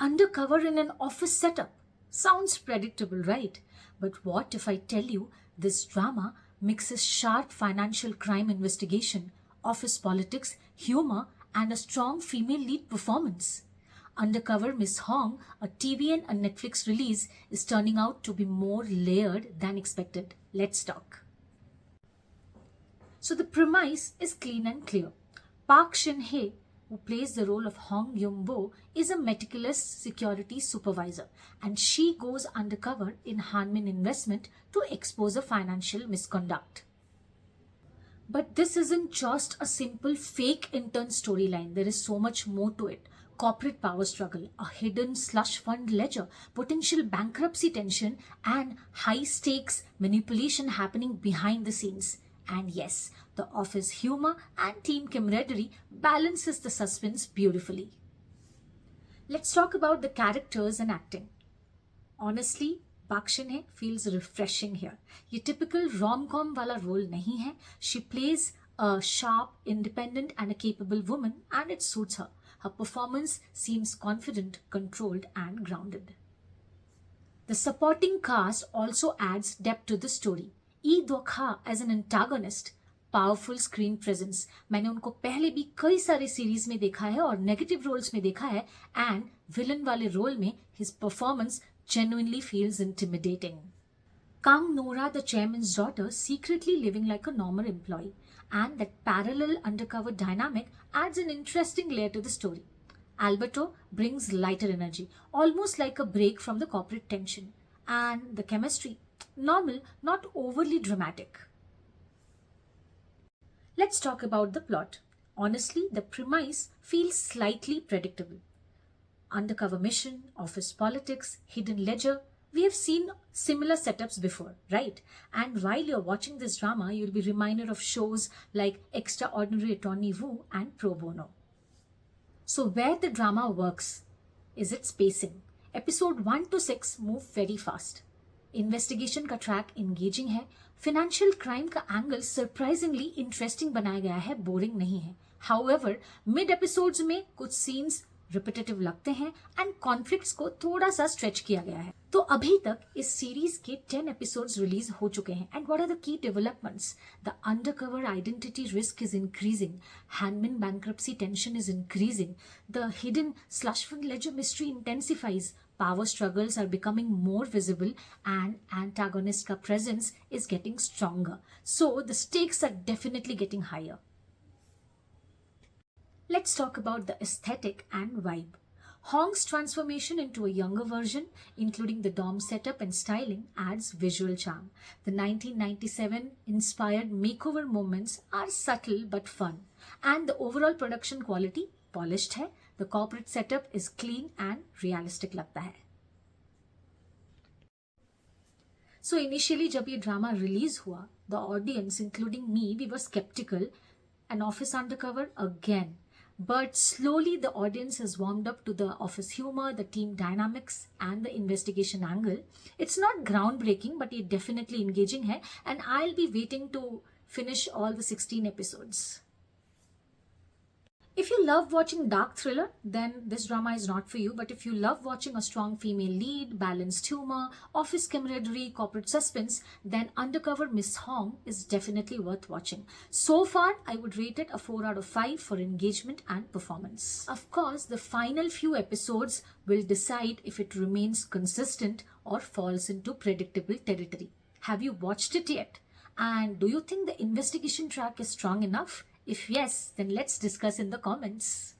undercover in an office setup. Sounds predictable, right? But what if I tell you this drama mixes sharp financial crime investigation, office politics, humor, and a strong female lead performance? Undercover Miss Hong, a TV and a Netflix release, is turning out to be more layered than expected. Let's talk. So the premise is clean and clear. Park Shin-hye, who plays the role of Hong Yum-bo, is a meticulous security supervisor, and she goes undercover in Hanmin Investment to expose a financial misconduct. But this isn't just a simple fake intern storyline. There is so much more to it. Corporate power struggle, a hidden slush fund ledger, potential bankruptcy tension, and high stakes manipulation happening behind the scenes. And yes, the office humor and team camaraderie balances the suspense beautifully. Let's talk about the characters and acting. Honestly, Park Shin-hye feels refreshing here. ये typical rom-com वाला role नहीं है. She plays a sharp, independent and a capable woman, and it suits her. Her performance seems confident, controlled and grounded. The supporting cast also adds depth to the story. Lee Do-kha as an antagonist, powerful screen presence. मैंने उनको पहले भी कई सारे series में देखा है और नेगेटिव रोल्स में देखा है, एंड विलन वाले रोल में his performance genuinely feels intimidating. Kang Nora, the chairman's daughter, secretly living like a normal employee, and that parallel undercover dynamic adds an interesting layer to the story. Alberto brings lighter energy, almost like a break from the corporate tension, and the chemistry, normal, not overly dramatic. Let's talk about the plot. Honestly, the premise feels slightly predictable. Undercover mission, office politics, hidden ledger. We have seen similar setups before, right? And while you're watching this drama, you'll be reminded of shows like Extraordinary Attorney Woo and Pro Bono. So where the drama works is its pacing. Episode 1 to 6 move very fast. Investigation का track engaging है. Financial crime का angle surprisingly interesting बनाया गया है, boring नहीं है. However mid episodes में कुछ सीन्स रिपीटेटिव लगते हैं एंड कॉन्फ्लिक्ट्स को थोड़ा सा स्ट्रेच किया गया है. तो अभी तक इस सीरीज के 10 एपिसोड्स रिलीज हो चुके हैं. And what are the key developments? The undercover identity risk is increasing, Hanmin bankruptcy tension is increasing, the hidden slush fund ledger mystery intensifies, power struggles are becoming more visible, and antagonist ka presence is getting stronger. So the stakes are definitely getting higher. Let's talk about the aesthetic and vibe. Hong's transformation into a younger version, including the dorm setup and styling, adds visual charm. The 1997 inspired makeover moments are subtle but fun, and the overall production quality polished है. The corporate setup is clean and realistic लगता है. So initially जब ये drama release हुआ, the audience, including me, we were skeptical. An office undercover again. But slowly the audience has warmed up to the office humor, the team dynamics and the investigation angle. It's not groundbreaking, but it's definitely engaging है, and I'll be waiting to finish all the 16 episodes. If you love watching dark thriller, then this drama is not for you. But if you love watching a strong female lead, balanced humor, office camaraderie, corporate suspense, then Undercover Miss Hong is definitely worth watching. So far, I would rate it a 4 out of 5 for engagement and performance. Of course, the final few episodes will decide if it remains consistent or falls into predictable territory. Have you watched it yet? And do you think the investigation track is strong enough? If yes, then let's discuss in the comments.